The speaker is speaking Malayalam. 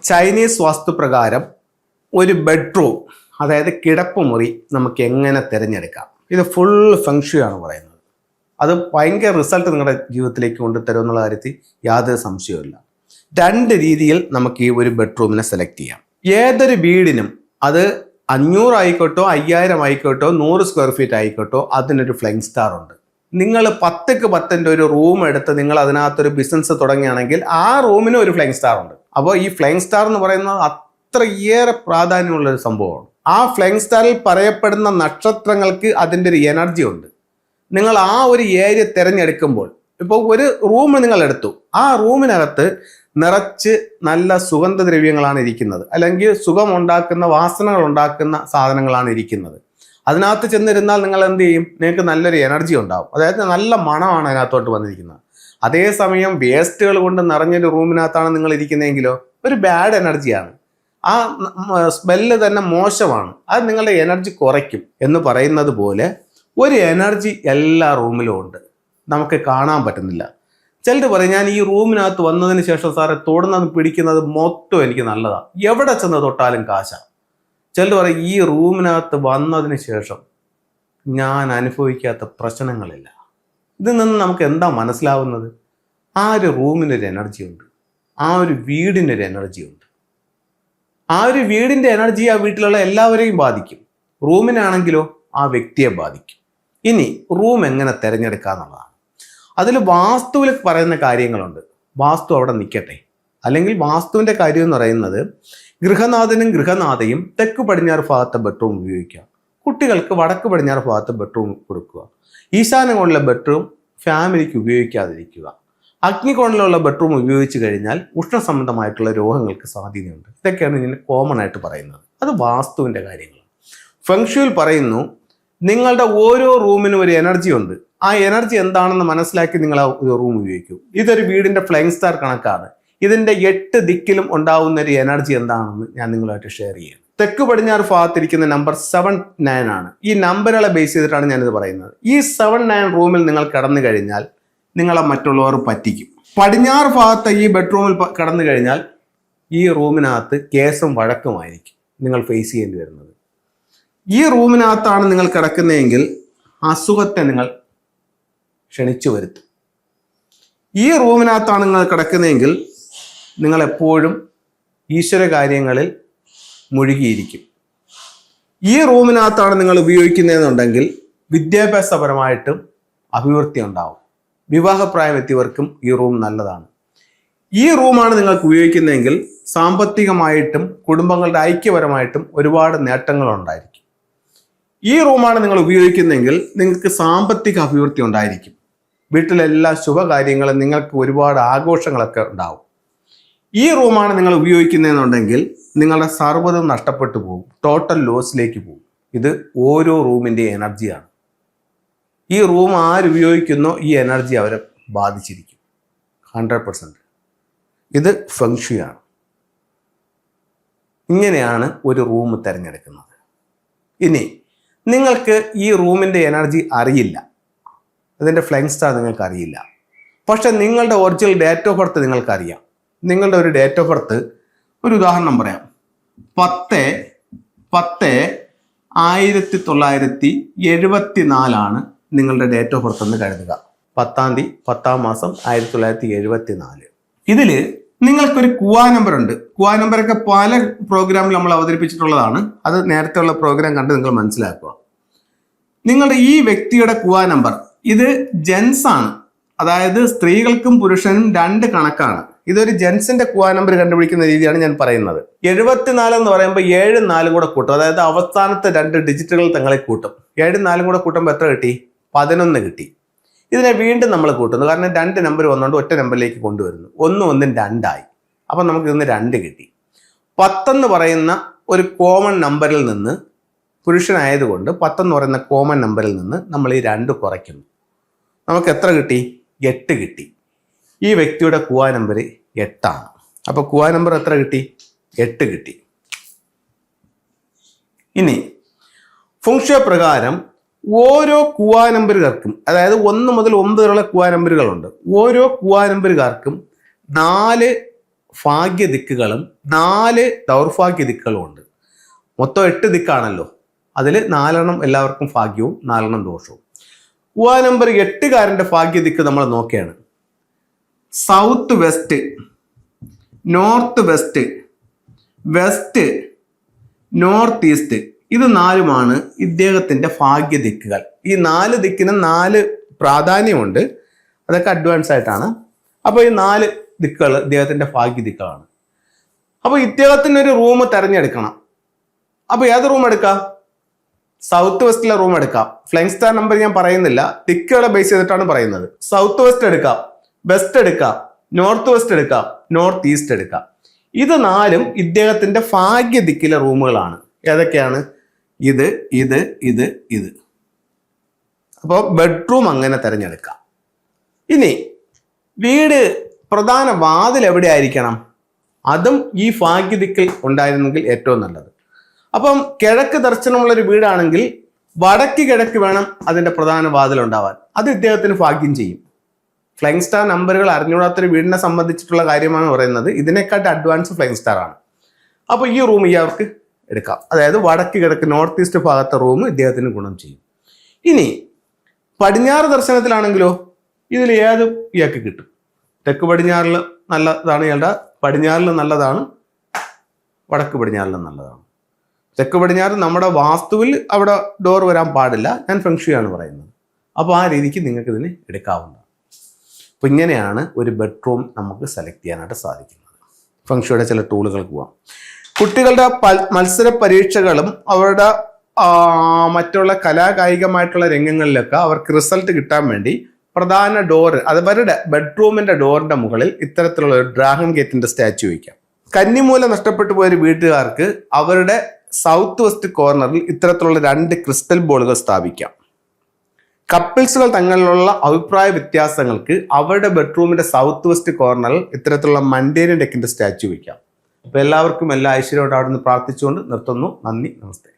ചൈനീസ് വാസ്തുപ്രകാരം ഒരു ബെഡ്റൂം, അതായത് കിടപ്പുമുറി നമുക്ക് എങ്ങനെ തിരഞ്ഞെടുക്കാം? ഇത് ഫുൾ ഫെങ്ഷു ആണ് പറയുന്നത്. അത് ഭയങ്കര റിസൾട്ട് നിങ്ങളുടെ ജീവിതത്തിലേക്ക് കൊണ്ടുതരും എന്നുള്ള കാര്യത്തിൽ യാതൊരു സംശയവുമില്ല. രണ്ട് രീതിയിൽ നമുക്ക് ഈ ഒരു ബെഡ്റൂമിനെ സെലക്ട് ചെയ്യാം. ഏതൊരു വീടിനും അത് 500 ആയിക്കോട്ടോ 5000 ആയിക്കോട്ടോ 100 സ്ക്വയർ ഫീറ്റ് ആയിക്കോട്ടോ അതിനൊരു ഫ്ലൈങ് സ്റ്റാർ ഉണ്ട്. നിങ്ങൾ 10ക്ക് 10ൻ്റെ ഒരു റൂം എടുത്ത് നിങ്ങൾ അതിനകത്തൊരു ബിസിനസ് തുടങ്ങുകയാണെങ്കിൽ ആ റൂമിന് ഒരു ഫ്ലൈങ് സ്റ്റാർ ഉണ്ട്. അപ്പോൾ ഈ ഫ്ലൈങ് സ്റ്റാർ എന്ന് പറയുന്നത് അത്രയേറെ പ്രാധാന്യമുള്ള ഒരു സംഭവമാണ്. ആ ഫ്ലൈങ് സ്റ്റാറിൽ പറയപ്പെടുന്ന നക്ഷത്രങ്ങൾക്ക് അതിൻ്റെ ഒരു എനർജി ഉണ്ട്. നിങ്ങൾ ആ ഒരു ഏരിയ തിരഞ്ഞെടുക്കുമ്പോൾ, ഇപ്പോൾ ഒരു റൂം നിങ്ങൾ എടുത്തു, ആ റൂമിനകത്ത് നിറച്ച് നല്ല സുഗന്ധദ്രവ്യങ്ങളാണ് ഇരിക്കുന്നത്, അല്ലെങ്കിൽ സുഖമുണ്ടാക്കുന്ന വാസനകൾ ഉണ്ടാക്കുന്ന സാധനങ്ങളാണ് ഇരിക്കുന്നത്. അതിനകത്ത് ചെന്നിരുന്നാൽ നിങ്ങൾ എന്ത് ചെയ്യും? നിങ്ങൾക്ക് നല്ലൊരു എനർജി ഉണ്ടാവും, അതായത് നല്ല മണമാണ് അതിനകത്തോട്ട് വന്നിരിക്കുന്നത്. അതേസമയം വേസ്റ്റുകൾ കൊണ്ട് നിറഞ്ഞൊരു റൂമിനകത്താണ് നിങ്ങൾ ഇരിക്കുന്നതെങ്കിലോ ഒരു ബാഡ് എനർജിയാണ്, ആ സ്മെല്ല് തന്നെ മോശമാണ്, അത് നിങ്ങളുടെ എനർജി കുറയ്ക്കും. എന്ന് പറയുന്നത് പോലെ ഒരു എനർജി എല്ലാ റൂമിലും ഉണ്ട്, നമുക്ക് കാണാൻ പറ്റുന്നില്ല. ചിലർ പറയും ഞാൻ ഈ റൂമിനകത്ത് വന്നതിന് ശേഷം സാറെ തൊടുന്നത് പിടിക്കുന്നത് മൊത്തം എനിക്ക് നല്ലതാണ്, എവിടെ ചെന്ന് തൊട്ടാലും കാശാണ്. ചിലർ പറയും ഈ റൂമിനകത്ത് വന്നതിന് ശേഷം ഞാൻ അനുഭവിക്കാത്ത പ്രശ്നങ്ങളില്ല. ഇതിൽ നിന്ന് നമുക്ക് എന്താ മനസ്സിലാവുന്നത്? ആ ഒരു റൂമിനൊരു എനർജി ഉണ്ട്, ആ ഒരു വീടിനൊരു എനർജി ഉണ്ട്. ആ ഒരു വീടിൻ്റെ എനർജി ആ വീട്ടിലുള്ള എല്ലാവരെയും ബാധിക്കും. റൂമിനാണെങ്കിലോ ആ വ്യക്തിയെ ബാധിക്കും. ഇനി റൂം എങ്ങനെ തിരഞ്ഞെടുക്കുക എന്നുള്ളതാണ്. അതിൽ വാസ്തുവിൽ പറയുന്ന കാര്യങ്ങളുണ്ട്. വാസ്തു അവിടെ നിൽക്കട്ടെ. അല്ലെങ്കിൽ വാസ്തുവിൻ്റെ കാര്യം എന്ന് പറയുന്നത് ഗൃഹനാഥനും ഗൃഹനാഥയും തെക്ക് പടിഞ്ഞാറ് ഭാഗത്തെ ബെഡ്റൂം ഉപയോഗിക്കുക, കുട്ടികൾക്ക് വടക്ക് പടിഞ്ഞാറ് ഭാഗത്തെ ബെഡ്റൂം കൊടുക്കുക, ഈശാന്യകോണിലെ ബെഡ്റൂം ഫാമിലിക്ക് ഉപയോഗിക്കാതിരിക്കുക, അഗ്നികോണിലുള്ള ബെഡ്റൂം ഉപയോഗിച്ച് കഴിഞ്ഞാൽ ഉഷ്ണസംബന്ധമായിട്ടുള്ള രോഗങ്ങൾക്ക് സാധ്യതയുണ്ട്. ഇതൊക്കെയാണ് ഇതിന് കോമൺ ആയിട്ട് പറയുന്നത്. അത് വാസ്തുവിൻ്റെ കാര്യങ്ങൾ. ഫെങ്ഷുവിൽ പറയുന്നു നിങ്ങളുടെ ഓരോ റൂമിനും ഒരു എനർജി ഉണ്ട്. ആ എനർജി എന്താണെന്ന് മനസ്സിലാക്കി നിങ്ങൾ ആ റൂം ഉപയോഗിക്കും. ഇതൊരു വീടിന്റെ ഫ്ലൈങ് സ്റ്റാർ കണക്കാണ്. ഇതിന്റെ 8 ദിക്കിലും ഉണ്ടാവുന്ന ഒരു എനർജി എന്താണെന്ന് ഞാൻ നിങ്ങളുമായിട്ട് ഷെയർ ചെയ്യാം. തെക്ക് പടിഞ്ഞാറ് ഭാഗത്തിരിക്കുന്ന നമ്പർ 79 ആണ്. ഈ നമ്പറുകളെ ബേസ് ചെയ്തിട്ടാണ് ഞാനിത് പറയുന്നത്. ഈ 79 റൂമിൽ നിങ്ങൾ കടന്നു കഴിഞ്ഞാൽ നിങ്ങളെ മറ്റുള്ളവർ പറ്റിക്കും. പടിഞ്ഞാറ് ഭാഗത്തെ ഈ ബെഡ്റൂമിൽ കടന്നു കഴിഞ്ഞാൽ ഈ റൂമിനകത്ത് കേസും വഴക്കുമായിരിക്കും നിങ്ങൾ ഫേസ് ചെയ്യേണ്ടി വരുന്നത്. ഈ റൂമിനകത്താണ് നിങ്ങൾ കിടക്കുന്നതെങ്കിൽ അസുഖത്തെ നിങ്ങൾ ക്ഷണിച്ചു വരുത്തും. ഈ റൂമിനകത്താണ് നിങ്ങൾ കിടക്കുന്നതെങ്കിൽ നിങ്ങൾ എപ്പോഴും ഈശ്വര കാര്യങ്ങളിൽ മുഴുകിയിരിക്കും. ഈ റൂമിനകത്താണ് നിങ്ങൾ ഉപയോഗിക്കുന്നതെന്നുണ്ടെങ്കിൽ വിദ്യാഭ്യാസപരമായിട്ടും അഭിവൃദ്ധി ഉണ്ടാവും. വിവാഹപ്രായം എത്തിയവർക്കും ഈ റൂം നല്ലതാണ്. ഈ റൂമാണ് നിങ്ങൾക്ക് ഉപയോഗിക്കുന്നതെങ്കിൽ സാമ്പത്തികമായിട്ടും കുടുംബങ്ങളുടെ ഐക്യപരമായിട്ടും ഒരുപാട് നേട്ടങ്ങളുണ്ടായിരിക്കും. ഈ റൂമാണ് നിങ്ങൾ ഉപയോഗിക്കുന്നതെങ്കിൽ നിങ്ങൾക്ക് സാമ്പത്തിക അഭിവൃദ്ധി ഉണ്ടായിരിക്കും. വീട്ടിലെല്ലാ ശുഭകാര്യങ്ങളും നിങ്ങൾക്ക് ഒരുപാട് ആഘോഷങ്ങളൊക്കെ ഉണ്ടാവും. ഈ റൂമാണ് നിങ്ങൾ ഉപയോഗിക്കുന്നതെന്നുണ്ടെങ്കിൽ നിങ്ങളുടെ സർവ്വതും നഷ്ടപ്പെട്ടു പോകും, ടോട്ടൽ ലോസിലേക്ക് പോകും. ഇത് ഓരോ റൂമിൻ്റെ എനർജിയാണ്. ഈ റൂം ആരുപയോഗിക്കുന്നോ ഈ എനർജി അവരെ ബാധിച്ചിരിക്കും 100%. ഇത് ഫെങ്ഷുയാണ്. ഇങ്ങനെയാണ് ഒരു റൂം തിരഞ്ഞെടുക്കുന്നത്. ഇനി നിങ്ങൾക്ക് ഈ റൂമിൻ്റെ എനർജി അറിയില്ല, അതിൻ്റെ ഫ്ലൈങ് സ്റ്റാർ നിങ്ങൾക്ക് അറിയില്ല, പക്ഷെ നിങ്ങളുടെ ഒറിജിനൽ ഡേറ്റ് ഓഫ് ബർത്ത് നിങ്ങൾക്കറിയാം. നിങ്ങളുടെ ഒരു ഡേറ്റ് ഓഫ് ബർത്ത്, ഒരു ഉദാഹരണം പറയാം, 10/10/1974 നിങ്ങളുടെ ഡേറ്റ് ഓഫ് ബർത്ത് എന്ന് കരുതുക. 10ാം തീയതി 10ാം മാസം 1974. ഇതിൽ നിങ്ങൾക്കൊരു കുവാ നമ്പർ ഉണ്ട്. കുവാ നമ്പറൊക്കെ പല പ്രോഗ്രാമിൽ നമ്മൾ അവതരിപ്പിച്ചിട്ടുള്ളതാണ്. അത് നേരത്തെ ഉള്ള പ്രോഗ്രാം കണ്ട് നിങ്ങൾ മനസ്സിലാക്കുക. നിങ്ങളുടെ ഈ വ്യക്തിയുടെ കുവാ നമ്പർ ഇത് ജെൻസ് ആണ്, അതായത് സ്ത്രീകൾക്കും പുരുഷനും 2 കണക്കാണ്. ഇതൊരു ജെൻസിന്റെ കുവാ നമ്പർ കണ്ടുപിടിക്കുന്ന രീതിയാണ് ഞാൻ പറയുന്നത്. 74 എന്ന് പറയുമ്പോൾ 7 4 കൂടെ കൂട്ടും, അതായത് അവസാനത്തെ 2 ഡിജിറ്റുകൾ തങ്ങളെ കൂട്ടും. 7 4 കൂടെ കൂട്ടുമ്പോൾ എത്ര കിട്ടി? 11 കിട്ടി. ഇതിനെ വീണ്ടും നമ്മൾ കൂട്ടുന്നു, കാരണം 2 നമ്പർ വന്നുകൊണ്ട് ഒറ്റ നമ്പറിലേക്ക് കൊണ്ടുവരുന്നു. 1 1 2 ആയി. അപ്പം നമുക്ക് ഇന്ന് 2 കിട്ടി. 10 എന്ന് പറയുന്ന ഒരു കോമൺ നമ്പറിൽ നിന്ന്, പുരുഷനായതുകൊണ്ട് 10 എന്ന് പറയുന്ന കോമൺ നമ്പറിൽ നിന്ന് നമ്മൾ ഈ 2 കുറയ്ക്കുന്നു. നമുക്ക് എത്ര കിട്ടി? 8 കിട്ടി. ഈ വ്യക്തിയുടെ കുവാ നമ്പർ 8 ആണ്. അപ്പോൾ കുവാ നമ്പർ എത്ര കിട്ടി? 8 കിട്ടി. ഇനി ഫെങ്ഷു പ്രകാരം ഓരോ കുവാ നമ്പറുകാർക്കും, അതായത് 1 മുതൽ 9 വരെയുള്ള കുവാ നമ്പറുകളുണ്ട്, ഓരോ കുവാ നമ്പറുകാർക്കും 4 ഭാഗ്യ ദിക്കുകളും 4 ദൗർഭാഗ്യ ദിക്കുകളും ഉണ്ട്. മൊത്തം 8 ദിക്കാണല്ലോ. അതിൽ 4 എല്ലാവർക്കും ഭാഗ്യവും 4 ദോഷവും. നമ്പർ 8കാരൻ്റെ ഭാഗ്യ ദിക്ക് നമ്മൾ നോക്കുകയാണ്. South west, north west, west, north east, ഇത് 4മാണ് ഇദ്ദേഹത്തിൻ്റെ ഭാഗ്യ ദിക്കുകൾ. ഈ 4 ദിക്കിനും 4 പ്രാധാന്യമുണ്ട്. അതൊക്കെ അഡ്വാൻസ് ആയിട്ടാണ്. അപ്പോൾ ഈ 4 ദിക്കുകൾ ഇദ്ദേഹത്തിൻ്റെ ഭാഗ്യ ദിക്കുകളാണ്. അപ്പോൾ ഇദ്ദേഹത്തിന് ഒരു റൂം തിരഞ്ഞെടുക്കണം. അപ്പോൾ ഏത് റൂം എടുക്കാം? സൗത്ത് വെസ്റ്റിലെ റൂം എടുക്കാം. ഫ്ലൈങ് സ്റ്റാർ നമ്പർ ഞാൻ പറയുന്നില്ല, ദിക്കുകളെ ബേസ് ചെയ്തിട്ടാണ് പറയുന്നത്. സൗത്ത് വെസ്റ്റ് എടുക്കാം, വെസ്റ്റ് എടുക്കാം, നോർത്ത് വെസ്റ്റ് എടുക്കാം, നോർത്ത് ഈസ്റ്റ് എടുക്കാം. ഇത് 4ഉം ഇദ്ദേഹത്തിന്റെ ഭാഗ്യ ദിക്കിലെ റൂമുകളാണ്. ഏതൊക്കെയാണ്? ഇത്, ഇത്, ഇത്, ഇത്. അപ്പോൾ ബെഡ്റൂം അങ്ങനെ തിരഞ്ഞെടുക്കാം. ഇനി വീട് പ്രധാന വാതിൽ എവിടെ ആയിരിക്കണം? അതും ഈ ഭാഗ്യ ദിക്കിൽ ഉണ്ടായിരുന്നെങ്കിൽ ഏറ്റവും നല്ലത്. അപ്പം കിഴക്ക് ദർശനമുള്ളൊരു വീടാണെങ്കിൽ വടക്ക് കിഴക്ക് വേണം അതിൻ്റെ പ്രധാന വാതിൽ ഉണ്ടാവാൻ. അത് ഇദ്ദേഹത്തിന് ഭാഗ്യം ചെയ്യും. ഫ്ലൈങ് സ്റ്റാർ നമ്പറുകൾ അറിഞ്ഞുകൂടാത്തൊരു വീടിനെ സംബന്ധിച്ചിട്ടുള്ള കാര്യമാണ് പറയുന്നത്. ഇതിനെക്കാട്ട് അഡ്വാൻസ് ഫ്ലൈങ് സ്റ്റാർ ആണ്. അപ്പോൾ ഈ റൂം ഇയാൾക്ക് എടുക്കാം. അതായത് വടക്ക് കിഴക്ക് നോർത്ത് ഈസ്റ്റ് ഭാഗത്തെ റൂം ഇദ്ദേഹത്തിന് ഗുണം ചെയ്യും. ഇനി പടിഞ്ഞാറ് ദർശനത്തിലാണെങ്കിലോ ഇതിൽ ഏത് ഇയാൾക്ക് കിട്ടും? തെക്ക് പടിഞ്ഞാറിൽ നല്ലതാണ് ഇയാളുടെ, പടിഞ്ഞാറിൽ നല്ലതാണ്, വടക്ക് പടിഞ്ഞാറിലും നല്ലതാണ്. തെക്ക് പടിഞ്ഞാറ് നമ്മുടെ വാസ്തുവിൽ അവിടെ ഡോർ വരാൻ പാടില്ല. ഞാൻ ഫെങ്ഷുയാണ് പറയുന്നത്. അപ്പോൾ ആ രീതിക്ക് നിങ്ങൾക്ക് ഇതിന് എടുക്കാവുന്നതാണ്. അപ്പോൾ ഇങ്ങനെയാണ് ഒരു ബെഡ്റൂം നമുക്ക് സെലക്ട് ചെയ്യാനായിട്ട് സാധിക്കുന്നത്. ഫെങ്ഷുയുടെ ചില ടൂളുകൾക്ക് പോവാം. കുട്ടികളുടെ മത്സര പരീക്ഷകളും അവരുടെ മറ്റുള്ള കലാകായികമായിട്ടുള്ള രംഗങ്ങളിലൊക്കെ അവർക്ക് റിസൾട്ട് കിട്ടാൻ വേണ്ടി പ്രധാന ഡോർ, അവരുടെ ബെഡ്റൂമിന്റെ ഡോറിന്റെ മുകളിൽ ഇത്തരത്തിലുള്ള ഒരു ഡ്രാഗൺ ഗേറ്റിന്റെ സ്റ്റാച്യു വയ്ക്കാം. കന്നിമൂല നഷ്ടപ്പെട്ടു പോയൊരു വീട്ടുകാർക്ക് അവരുടെ സൗത്ത് വെസ്റ്റ് കോർണറിൽ ഇത്തരത്തിലുള്ള 2 ക്രിസ്റ്റൽ ബോളുകൾ സ്ഥാപിക്കാം. കപ്പിൾസുകൾ തങ്ങളിലുള്ള അഭിപ്രായ വ്യത്യാസങ്ങൾക്ക് അവരുടെ ബെഡ്റൂമിന്റെ സൗത്ത് വെസ്റ്റ് കോർണറിൽ ഇത്തരത്തിലുള്ള മണ്ടേരിയൻ ഡെക്കിന്റെ സ്റ്റാച്യു വയ്ക്കാം. അപ്പോൾ എല്ലാവർക്കും എല്ലാ ഐശ്വര്യവും അവിടെ നിന്ന് പ്രാർത്ഥിച്ചുകൊണ്ട് നിർത്തുന്നു. നന്ദി, നമസ്തേ.